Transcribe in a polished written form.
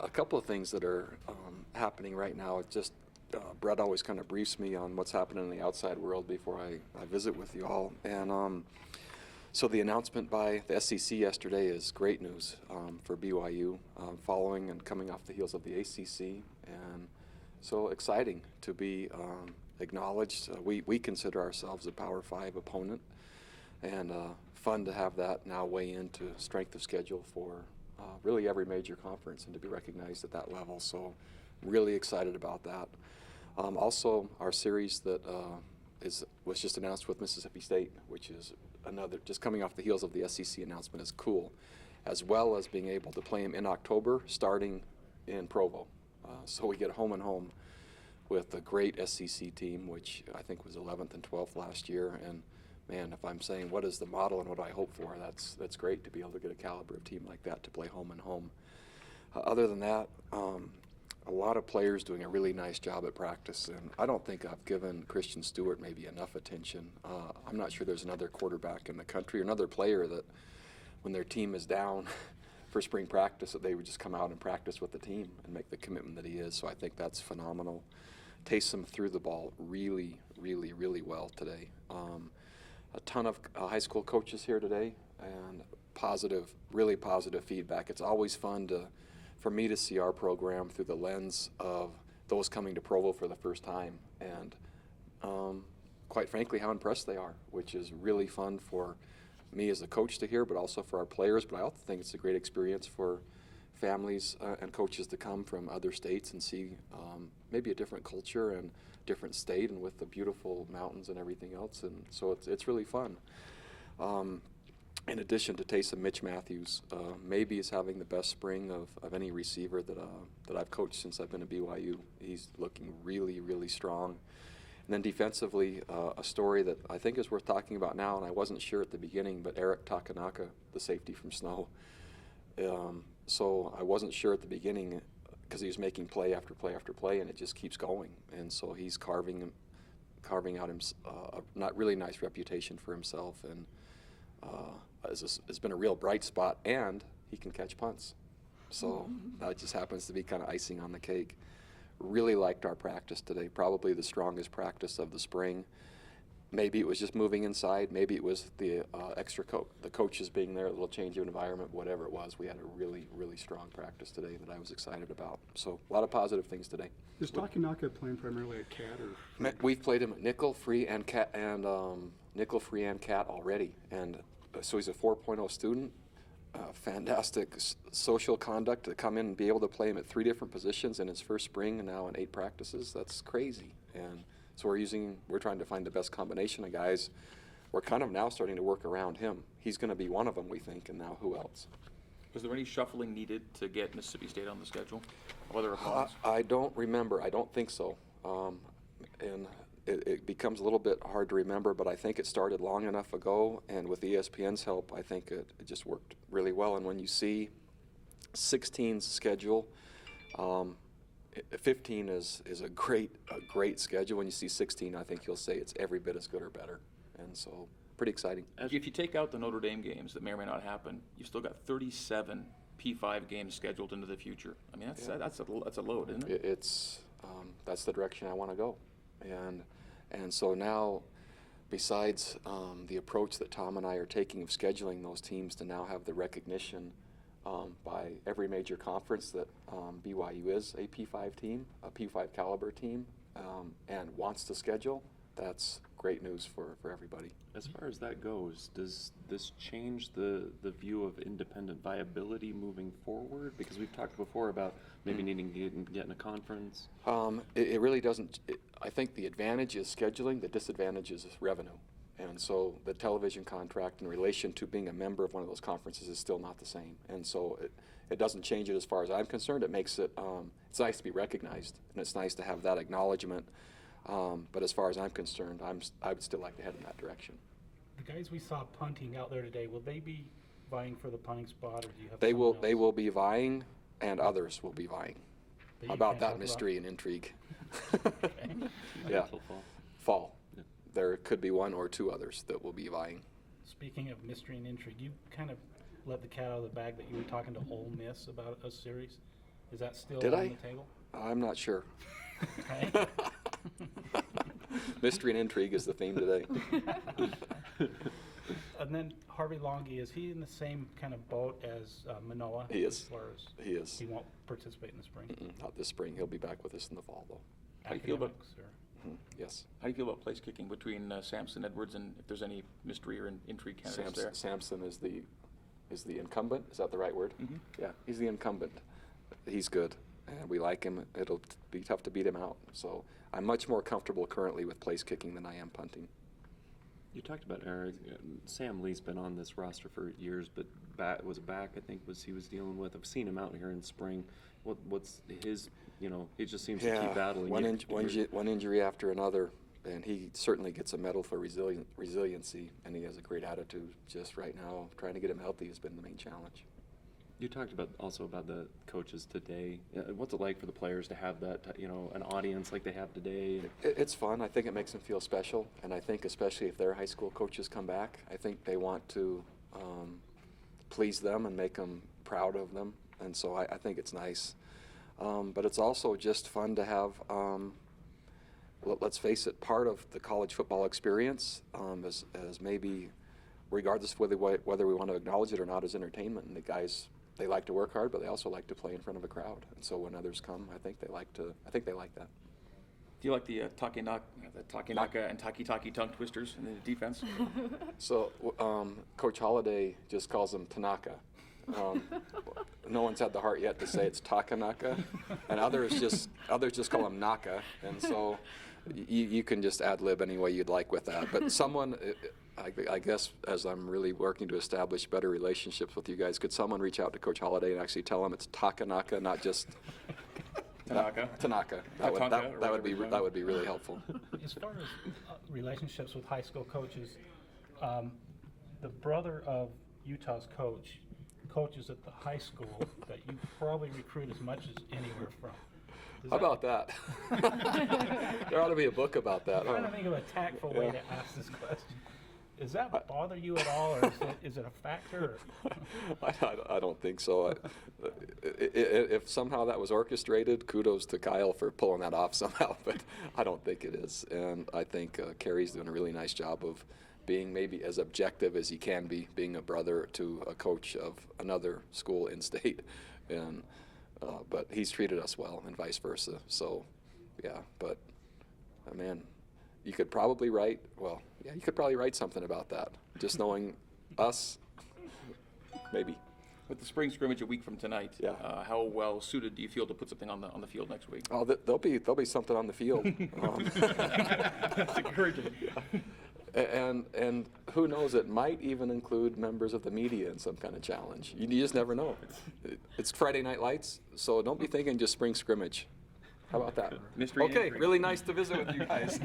a couple of things that are happening right now. It's just Brett always kind of briefs me on what's happening in the outside world before I visit with you all. And so the announcement by the SEC yesterday is great news for BYU, following and coming off the heels of the ACC. And so exciting to be acknowledged. We consider ourselves a Power 5 opponent, and fun to have that now weigh into strength of schedule for really every major conference and to be recognized at that level. So really excited about that. Also, our series that was just announced with Mississippi State, which is another, just coming off the heels of the SEC announcement, is cool, as well as being able to play them in October starting in Provo. So we get home and home with a great SEC team, which I think was 11th and 12th last year. And man, if I'm saying what is the model and what do I hope for, that's great to be able to get a caliber of team like that to play home and home. Other than that, a lot of players doing a really nice job at practice, and I don't think I've given Christian Stewart maybe enough attention. I'm not sure there's another quarterback in the country or another player that when their team is down for spring practice that they would just come out and practice with the team and make the commitment that he is. So I think that's phenomenal. Taysom threw the ball really, really, really well today. A ton of high school coaches here today, and positive, really positive feedback. It's always fun for me to see our program through the lens of those coming to Provo for the first time, and quite frankly how impressed they are, which is really fun for me as a coach to hear, but also for our players. But I also think it's a great experience for families and coaches to come from other states and see maybe a different culture and different state, and with the beautiful mountains and everything else. And so it's really fun. In addition to Taysom, Mitch Matthews maybe is having the best spring of any receiver that I've coached since I've been at BYU. He's looking really, really strong. And then defensively, a story that I think is worth talking about now, and I wasn't sure at the beginning, but Eric Takanaka, the safety from Snow. So I wasn't sure at the beginning because he was making play after play after play, and it just keeps going. And so he's carving out a not really nice reputation for himself, and it's been a real bright spot, and he can catch punts. So that just happens to be kind of icing on the cake. Really liked our practice today, probably the strongest practice of the spring. Maybe it was just moving inside. Maybe it was the the coaches being there, a little change of environment, whatever it was. We had a really, really strong practice today that I was excited about. So a lot of positive things today. Is Takanaka playing primarily at cat or? We've played him at nickel, free, and cat, and nickel, free, and cat already. And so he's a 4.0 student. Fantastic social conduct to come in and be able to play him at 3 different positions in his first spring and now in 8 practices. That's crazy. And so we're trying to find the best combination of guys. We're kind of now starting to work around him. He's going to be one of them, we think, and now who else? Was there any shuffling needed to get Mississippi State on the schedule? Other opponents? I don't remember. I don't think so. And it becomes a little bit hard to remember, but I think it started long enough ago, and with ESPN's help, I think it just worked really well. And when you see 16's schedule, 15 is a great schedule. When you see 16, I think you'll say it's every bit as good or better. And so pretty exciting. If you take out the Notre Dame games that may or may not happen, you've still got 37 P5 games scheduled into the future. I mean, that's a load, isn't it? It's that's the direction I want to go. And so now, besides the approach that Tom and I are taking of scheduling those teams to now have the recognition by every major conference that BYU is a P5 team, a P5 caliber team, and wants to schedule, that's great news for everybody. As far as that goes, does this change the view of independent viability moving forward? Because we've talked before about maybe needing to get in a conference. It really doesn't. I think the advantage is scheduling, the disadvantage is revenue. And so the television contract in relation to being a member of one of those conferences is still not the same. And so it doesn't change it as far as I'm concerned. It makes it, it's nice to be recognized, and it's nice to have that acknowledgement. But as far as I'm concerned, I would still like to head in that direction. The guys we saw punting out there today, will they be vying for the punting spot, or do you have They someone else? They will be vying, and others will be vying. How about that mystery and intrigue? Yeah. Fall. Yeah. There could be 1 or 2 others that will be vying. Speaking of mystery and intrigue, you kind of let the cat out of the bag that you were talking to Ole Miss about a series. Is that still Did on I? the table? I'm not sure. Okay. Mystery and intrigue is the theme today. And then Harvey Longy, is he in the same kind of boat as Manoa? He is. As far as He is. he won't participate in the spring? Not this spring. He'll be back with us in the fall, though. How do you feel about- Academics, or? Yes. How do you feel about place kicking between Sampson, Edwards, and if there's any mystery or intrigue candidates there? Sampson is the incumbent. Is that the right word? Mhm. Yeah, he's the incumbent. He's good, and we like him. It'll be tough to beat him out. So I'm much more comfortable currently with place kicking than I am punting. You talked about Eric. Sam Lee's been on this roster for years, but was back. I think he was dealing with. I've seen him out here in spring. What's his? He just seems to keep battling. One injury after another, and he certainly gets a medal for resiliency, and he has a great attitude. Just right now, trying to get him healthy has been the main challenge. You talked also about the coaches today. What's it like for the players to have that, an audience like they have today? It's fun. I think it makes them feel special, and I think especially if their high school coaches come back, I think they want to please them and make them proud of them, and so I think it's nice. But it's also just fun to have, let's face it, part of the college football experience as maybe, regardless of whether we want to acknowledge it or not, as entertainment. And the guys, they like to work hard, but they also like to play in front of a crowd. And so when others come, I think they like that. Do you like the Takinaka and Taki tongue twisters in the defense? So Coach Holliday just calls them Tanaka. No one's had the heart yet to say it's Takanaka, and others just call him Naka, and so you can just ad lib any way you'd like with that. But someone, I guess, as I'm really working to establish better relationships with you guys, could someone reach out to Coach Holliday and actually tell him it's Takanaka, not just Tanaka. Tanaka? That would be really helpful. As far as relationships with high school coaches, the brother of Utah's coaches at the high school that you probably recruit as much as anywhere from. How about that? There ought to be a book about that. I'm trying to think of a tactful way to ask this question. Does that bother you at all, or is it a factor? I don't think so. If somehow that was orchestrated, kudos to Kyle for pulling that off somehow, but I don't think it is. And I think Kerry's doing a really nice job of being maybe as objective as he can be, being a brother to a coach of another school in state. And but he's treated us well and vice versa. So, yeah, but, man, you could probably write something about that. Just knowing us, maybe. With the spring scrimmage a week from tonight, Yeah. How well suited do you feel to put something on the field next week? Oh, there'll be something on the field. That's encouraging. And who knows, it might even include members of the media in some kind of challenge. You just never know. It's Friday Night Lights, so don't be thinking just spring scrimmage. How about that? Mystery and Okay, intrigue. really nice to visit with you guys.